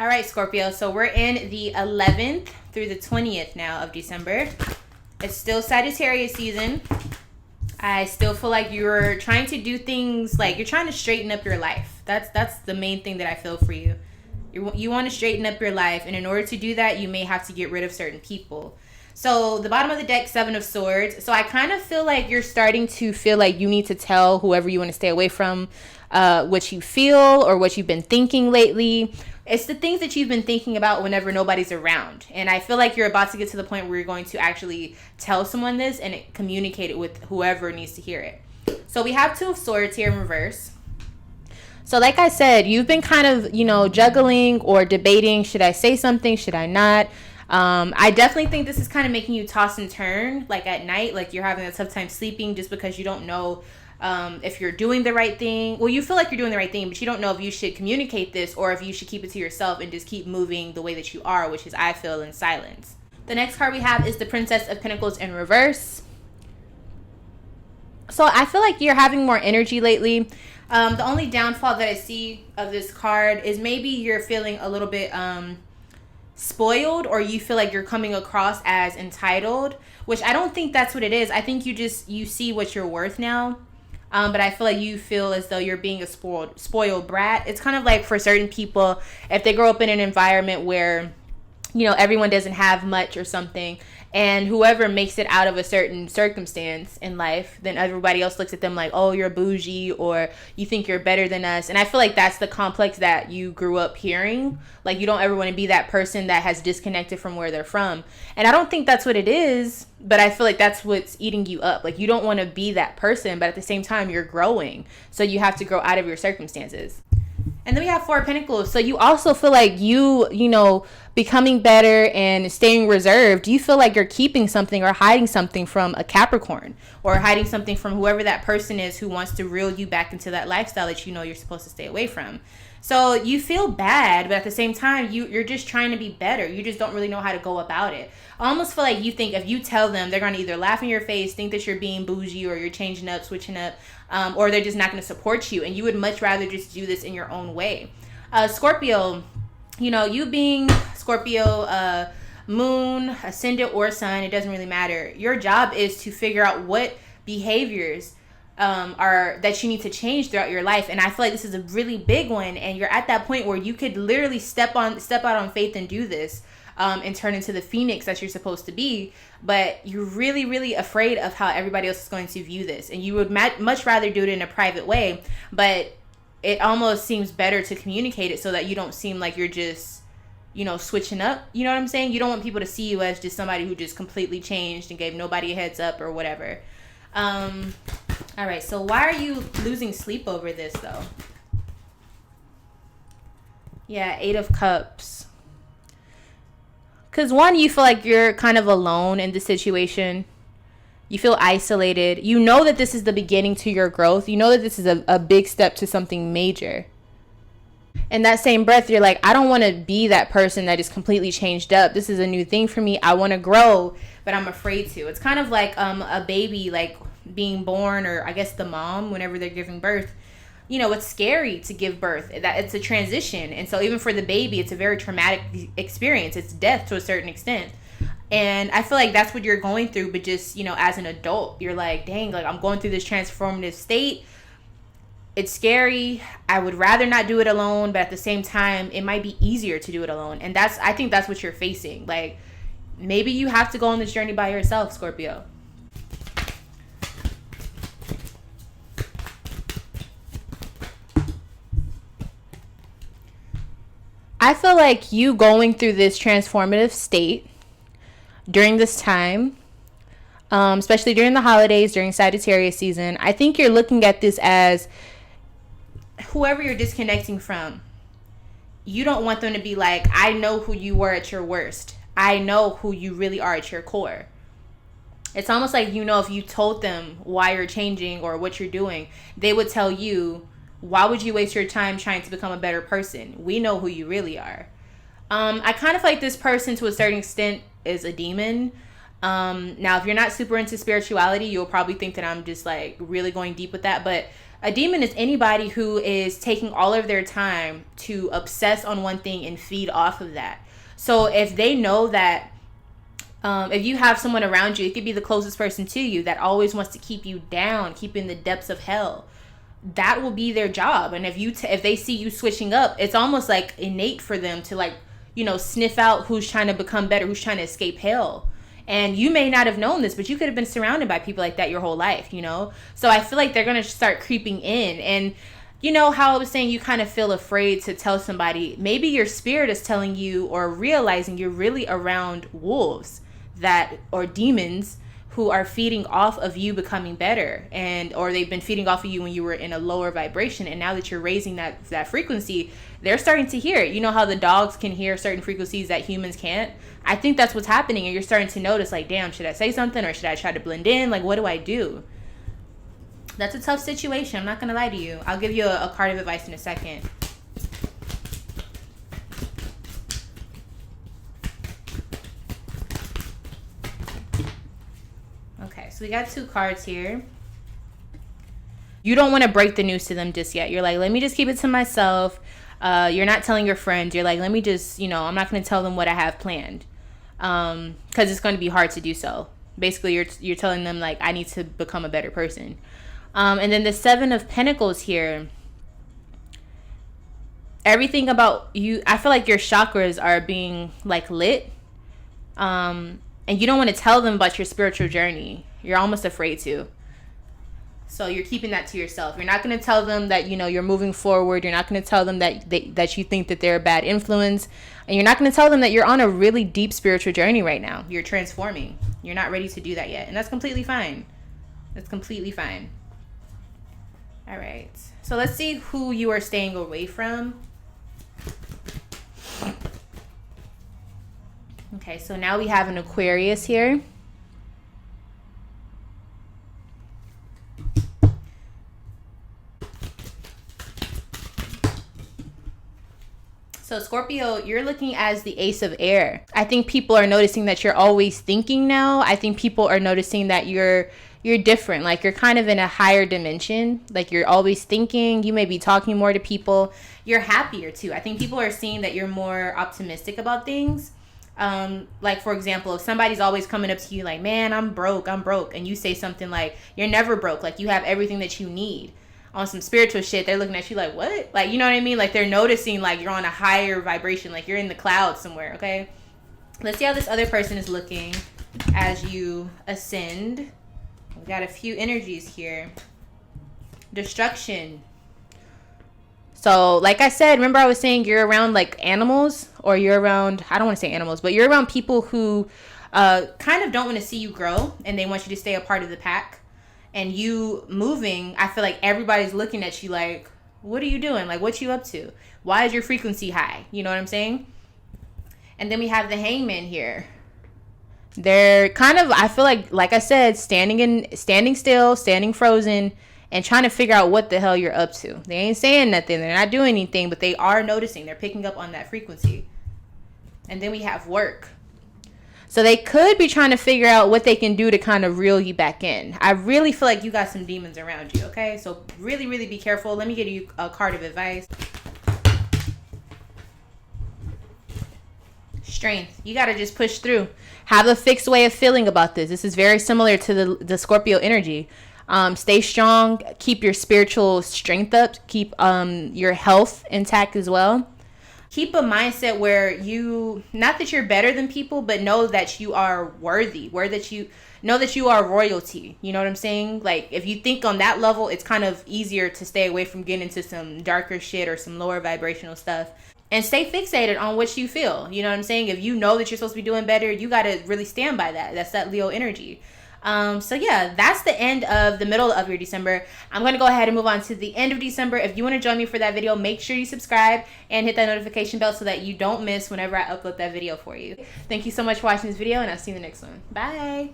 All right, Scorpio. So we're in the 11th through the 20th now of December. It's still Sagittarius season. I still feel like you're trying to do things, like you're trying to straighten up your life. That's the main thing that I feel for you. You want to straighten up your life, and in order to do that, you may have to get rid of certain people. So the bottom of the deck, 7 of Swords. So I kind of feel like you're starting to feel like you need to tell whoever you want to stay away from what you feel or what you've been thinking lately. It's the things that you've been thinking about whenever nobody's around. And I feel like you're about to get to the point where you're going to actually tell someone this and communicate it with whoever needs to hear it. So we have 2 of Swords here in reverse. So like I said, you've been kind of, juggling or debating. Should I say something? Should I not? I definitely think this is kind of making you toss and turn, like at night, like you're having a tough time sleeping just because you don't know if you're doing the right thing. Well, you feel like you're doing the right thing, but you don't know if you should communicate this or if you should keep it to yourself and just keep moving the way that you are, which is, I feel, in silence. The next card we have is the Princess of Pentacles in reverse. So I feel like you're having more energy lately. The only downfall that I see of this card is maybe you're feeling a little bit spoiled, or you feel like you're coming across as entitled, which I don't think that's what it is. I think you see what you're worth now. But I feel like you feel as though you're being a spoiled brat. It's kind of like for certain people, if they grow up in an environment where, everyone doesn't have much or something, and whoever makes it out of a certain circumstance in life, then everybody else looks at them like, oh, you're bougie, or you think you're better than us. And I feel like that's the complex that you grew up hearing. Like, you don't ever want to be that person that has disconnected from where they're from. And I don't think that's what it is, but I feel like that's what's eating you up. Like, you don't want to be that person, but at the same time, you're growing. So you have to grow out of your circumstances. And then we have 4 of Pentacles. So you also feel like you becoming better and staying reserved. You feel like you're keeping something or hiding something from a Capricorn, or hiding something from whoever that person is who wants to reel you back into that lifestyle that you're supposed to stay away from. So you feel bad, but at the same time, you're just trying to be better. You just don't really know how to go about it. I almost feel like you think if you tell them, they're going to either laugh in your face, think that you're being bougie, or you're changing up, switching up, or they're just not going to support you. And you would much rather just do this in your own way. Scorpio, you being Scorpio, moon, ascendant, or sun, it doesn't really matter. Your job is to figure out what behaviors are that you need to change throughout your life. And I feel like this is a really big one, and you're at that point where you could literally step out on faith and do this, and turn into the phoenix that you're supposed to be. But you're really, really afraid of how everybody else is going to view this, and you would much rather do it in a private way. But it almost seems better to communicate it so that you don't seem like you're just switching up. You know what I'm saying? You don't want people to see you as just somebody who just completely changed and gave nobody a heads up or whatever. All right, so why are you losing sleep over this, though? Yeah, 8 of Cups. Because, one, you feel like you're kind of alone in the situation. You feel isolated. You know that this is the beginning to your growth. You know that this is a big step to something major. In that same breath, you're like, I don't want to be that person that is completely changed up. This is a new thing for me. I want to grow, but I'm afraid to. It's kind of like a baby, like, being born, or I guess the mom, whenever they're giving birth. It's scary to give birth. That it's a transition. And so even for the baby, it's a very traumatic experience. It's death to a certain extent. And I feel like that's what you're going through, but just, as an adult, you're like, dang, like, I'm going through this transformative state. It's scary. I would rather not do it alone, but at the same time, it might be easier to do it alone. And I think that's what you're facing. Like, maybe you have to go on this journey by yourself, Scorpio. I feel like you going through this transformative state during this time, especially during the holidays, during Sagittarius season, I think you're looking at this as whoever you're disconnecting from. You don't want them to be like, I know who you were at your worst. I know who you really are at your core. It's almost like, if you told them why you're changing or what you're doing, they would tell you, why would you waste your time trying to become a better person? We know who you really are. I kind of feel like this person, to a certain extent, is a demon. Now, if you're not super into spirituality, you'll probably think that I'm just like really going deep with that. But A demon is anybody who is taking all of their time to obsess on one thing and feed off of that. So if they know that if you have someone around you, it could be the closest person to you that always wants to keep you down, keep you in the depths of hell, that will be their job. And if they see you switching up, it's almost like innate for them to, like, you know, sniff out who's trying to become better, who's trying to escape hell. And you may not have known this, but you could have been surrounded by people like that your whole life, you know? So I feel like they're going to start creeping in. And you know how I was saying you kind of feel afraid to tell somebody? Maybe your spirit is telling you or realizing you're really around wolves or demons who are feeding off of you becoming better, or they've been feeding off of you when you were in a lower vibration, and now that you're raising that frequency, they're starting to hear it. You know how the dogs can hear certain frequencies that humans can't? I think that's what's happening, and you're starting to notice, like, damn, should I say something, or should I try to blend in? Like, what do I do? That's a tough situation. I'm not gonna lie to you. I'll give you a card of advice in a second. So we got 2 cards here. You don't want to break the news to them just yet. You're like, let me just keep it to myself. You're not telling your friends. You're like, let me just, you know, I'm not going to tell them what I have planned. Because it's going to be hard to do so. Basically, you're telling them, like, I need to become a better person. And then the 7 of Pentacles here. Everything about you, I feel like your chakras are being, like, lit. And you don't want to tell them about your spiritual journey. You're almost afraid to. So you're keeping that to yourself. You're not going to tell them that, you know, you're moving forward. You're not going to tell them that you think that they're a bad influence. And you're not going to tell them that you're on a really deep spiritual journey right now. You're transforming. You're not ready to do that yet. And that's completely fine. That's completely fine. All right. So let's see who you are staying away from. Okay, so now we have an Aquarius here. So Scorpio, you're looking as the Ace of Air. I think people are noticing that you're always thinking now. I think people are noticing that you're different. Like, you're kind of in a higher dimension. Like, you're always thinking. You may be talking more to people. You're happier too. I think people are seeing that you're more optimistic about things. Like, for example, if somebody's always coming up to you like, man, I'm broke, and you say something like, you're never broke, like, you have everything that you need, on some spiritual shit, they're looking at you like, what? Like, you know what I mean? Like, they're noticing, like, you're on a higher vibration, like you're in the clouds somewhere. Okay, let's see how this other person is looking as you ascend. We got a few energies here. Destruction. So, like I said, remember I was saying you're around, like, animals, or you're around, I don't want to say animals, but you're around people who kind of don't want to see you grow, and they want you to stay a part of the pack. And you moving, I feel like everybody's looking at you like, what are you doing? Like, what you up to? Why is your frequency high? You know what I'm saying? And then we have the Hangman here. They're kind of, I feel like I said, standing still, standing frozen, and trying to figure out what the hell you're up to. They ain't saying nothing. They're not doing anything, but they are noticing. They're picking up on that frequency. And then we have work. So they could be trying to figure out what they can do to kind of reel you back in. I really feel like you got some demons around you, okay? So really, really be careful. Let me give you a card of advice. Strength. You got to just push through. Have a fixed way of feeling about this. This is very similar to the Scorpio energy. Stay strong. Keep your spiritual strength up. Keep your health intact as well. Keep a mindset where not that you're better than people, but know that you are worthy. Know that you are royalty. You know what I'm saying? Like, if you think on that level, it's kind of easier to stay away from getting into some darker shit or some lower vibrational stuff. And stay fixated on what you feel. You know what I'm saying? If you know that you're supposed to be doing better, you got to really stand by that. That's that Leo energy. So yeah, that's the end of the middle of your December. I'm going to go ahead and move on to the end of December. If you want to join me for that video, make sure you subscribe and hit that notification bell so that you don't miss whenever I upload that video for you. Thank you so much for watching this video, and I'll see you in the next one. Bye.